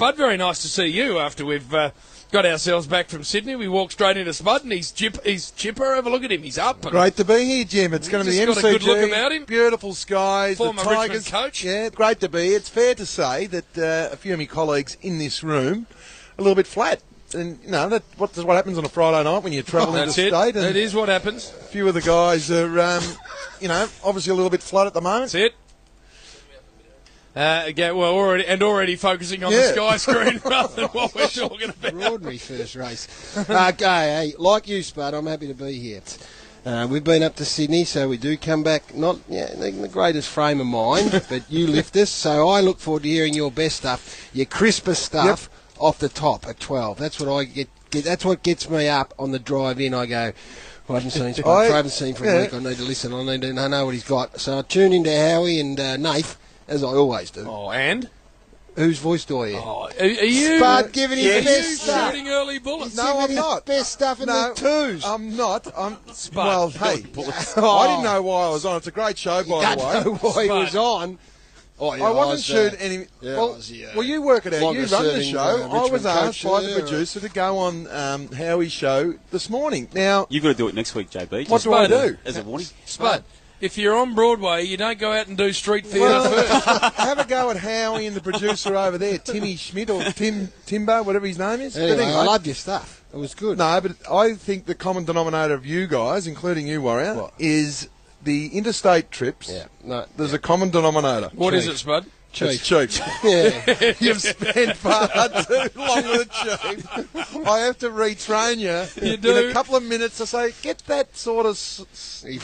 Spud, very nice to see you after we've got ourselves back from Sydney. We walked straight into Spud, and he's chipper. Have a look at him. He's up. Great to be here, Jim. It's going to be the MCG. Got a good look about him. Beautiful skies. Former the Tigers. Richmond coach. Yeah, great to be. It's fair to say that a few of my colleagues in this room are a little bit flat. And, you know, what happens on a Friday night when you travel interstate. That is what happens. A few of the guys are, you know, obviously a little bit flat at the moment. That's it. Already focusing on the Sky screen rather than what we're talking about. Extraordinary first race. Hey, like you, Spud, I'm happy to be here. We've been up to Sydney, so we do come back not in the greatest frame of mind, but you lift us, so I look forward to hearing your best stuff, your crispest stuff off the top at 12. That's what I get. That's what gets me up on the drive in. I go, I haven't seen Spud. I haven't seen for a week. I need to listen. I need to know what he's got. So I tune into Howie and Nath, as I always do. Oh, and? Whose voice do I hear? Oh, are you... Spud giving him the best stuff. Shooting early bullets. No, I'm not. Best stuff in the twos. I'm not. Spud. Well, hey, I didn't know why I was on. It's a great show, by the way. I don't know why he was on. Oh, yeah, I wasn't shooting any... well, you work it out. You run the show. I was asked by the producer to go on Howie's show this morning. Now... You've got to do it next week, JB. What do I do? As a warning. Spud. If you're on Broadway, you don't go out and do street theatre first. Have a go at Howie and the producer over there, Timmy Schmidt or Timbo, whatever his name is. Anyway, I loved your stuff. It was good. No, but I think the common denominator of you guys, including you, Warrior, is the interstate trips. Yeah. No, there's a common denominator. What is it, Spud? It's cheap. Yeah. You've spent far too long with cheap. I have to retrain you. You do. In a couple of minutes to say, get that sort of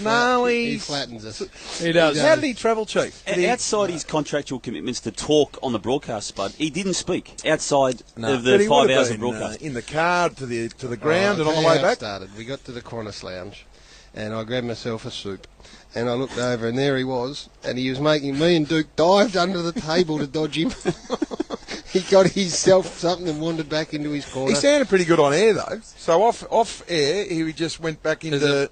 gnarly... He flattens us. He does. How did he travel cheap? Outside his contractual commitments to talk on the broadcast, Spud, he didn't speak outside of the But he 5 would have hours of been, broadcast. in the car to the ground and on the How way it back. started. We got to the Qantas lounge, and I grabbed myself a soup. And I looked over, and there he was, and he was making me and Duke dived under the table to dodge him. He got himself something and wandered back into his corner. He sounded pretty good on air, though. So off air, he just went back into...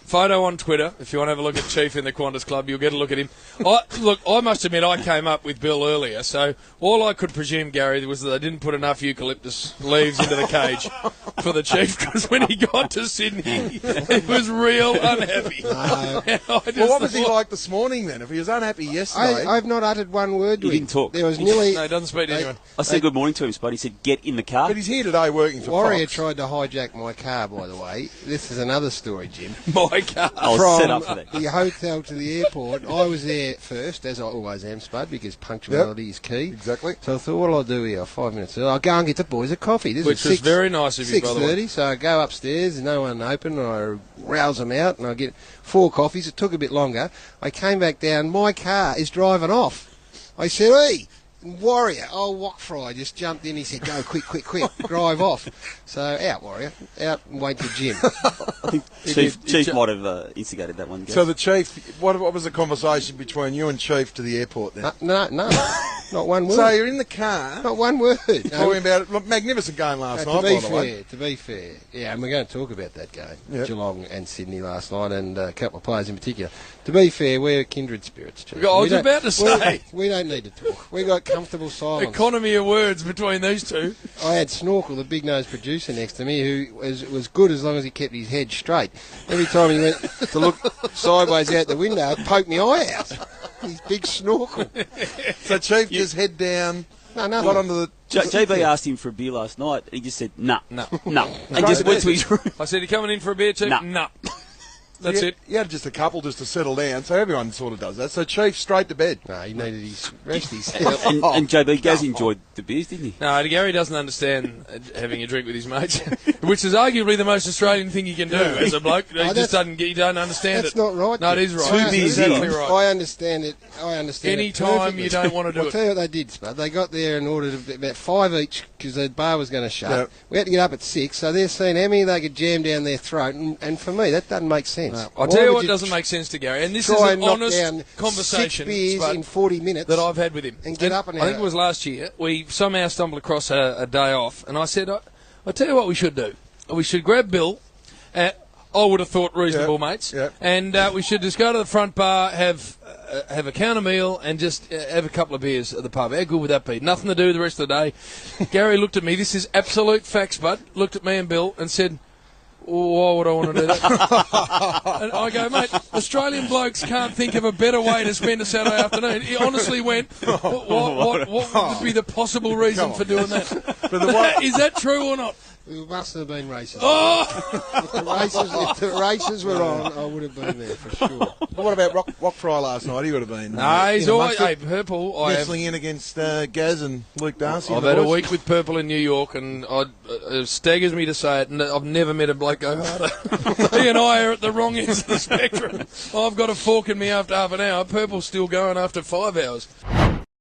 Photo on Twitter. If you want to have a look at Chief in the Qantas Club, you'll get a look at him. I must admit, I came up with Bill earlier, so all I could presume, Gary, was that they didn't put enough eucalyptus leaves into the cage for the Chief, because when he got to Sydney, he was real unhappy. What was he like this morning, then? If he was unhappy yesterday... I've not uttered one word to him. He didn't talk. There was nearly... No, he doesn't speak to anyone. I said good morning to him, Spud. He said, get in the car. But he's here today working for Warrior Fox. tried to hijack my car, by the way. This is another story, Jim. My car. I was set up for that. The hotel to the airport. I was there first, as I always am, Spud, because punctuality is key. Exactly. So I thought, what'll I do here? 5 minutes early. I'll go and get the boys a coffee. This Which was very nice of you, by the way. 6:30, so I go upstairs, there's no one open, and I rouse them out, and I get 4 coffees. It took a bit longer. I came back down, my car is driving off. I said, hey, Warrior, what fry, just jumped in, he said, go, quick, drive off. So, out, Warrior, out and wait for Jim. I think Chief might have instigated that one. So the Chief, what was the conversation between you and Chief to the airport then? No, not one word. So you're in the car... Not one word. Talking about it. Magnificent game last night, by the way. To be fair. Yeah, and we're going to talk about that game. Yep. Geelong and Sydney last night, and a couple of players in particular. To be fair, we're kindred spirits, Chief. I was about to say. We don't need to talk. We got comfortable silence. Economy of words between these two. I had Snorkel, the big-nosed producer, next to me, who was good as long as he kept his head straight. Every time he went to look sideways out the window, it poked my eye out. His big snorkel. So Chief just head down, nothing. got onto the... JB asked him for a beer last night, and he just said, no. And just went to his room. I said, you coming in for a beer, Chief? No. That's it. You had just a couple just to settle down, so everyone sort of does that. So Chief straight to bed. No, he needed his rest. And JB, Gaz enjoyed the beers, didn't he? No, Gary doesn't understand having a drink with his mates, which is arguably the most Australian thing you can do as a bloke. He don't understand that's it. not right. No, it is right. Two beers exactly in. right. I understand it. Anytime you don't want to do I'll tell you what they did, Spud. They got there and ordered about 5 each because the bar was going to shut. Yep. We had to get up at 6, so they're seeing how many they could jam down their throat. And for me, that doesn't make sense. No. I'll tell you what doesn't make sense to Gary, and this is an honest conversation 6 beers in 40 minutes that I've had with him. And get up and I think it was last year. We somehow stumbled across a day off, and I said, I'll tell you what we should do. We should grab Bill. I would have thought reasonable mates. Yep. And we should just go to the front bar, have have a counter meal and just have a couple of beers at the pub. How good would that be? Nothing to do the rest of the day. Garry looked at me. This is absolute facts, bud. Looked at me and Bill and said, why would I want to do that? And I go, mate, Australian blokes can't think of a better way to spend a Saturday afternoon. He honestly went, what would be the possible reason for doing that? Is that true or not? It must have been racist. Oh! If the races were on, I would have been there for sure. But what about Rock Fry last night? He would have been. No, he's always Purple. Wrestling in against Gaz and Luke Darcy. I've had a week with Purple in New York, and it staggers me to say it, and I've never met a bloke go harder. He and I are at the wrong ends of the spectrum. I've got a fork in me after half an hour. Purple's still going after 5 hours.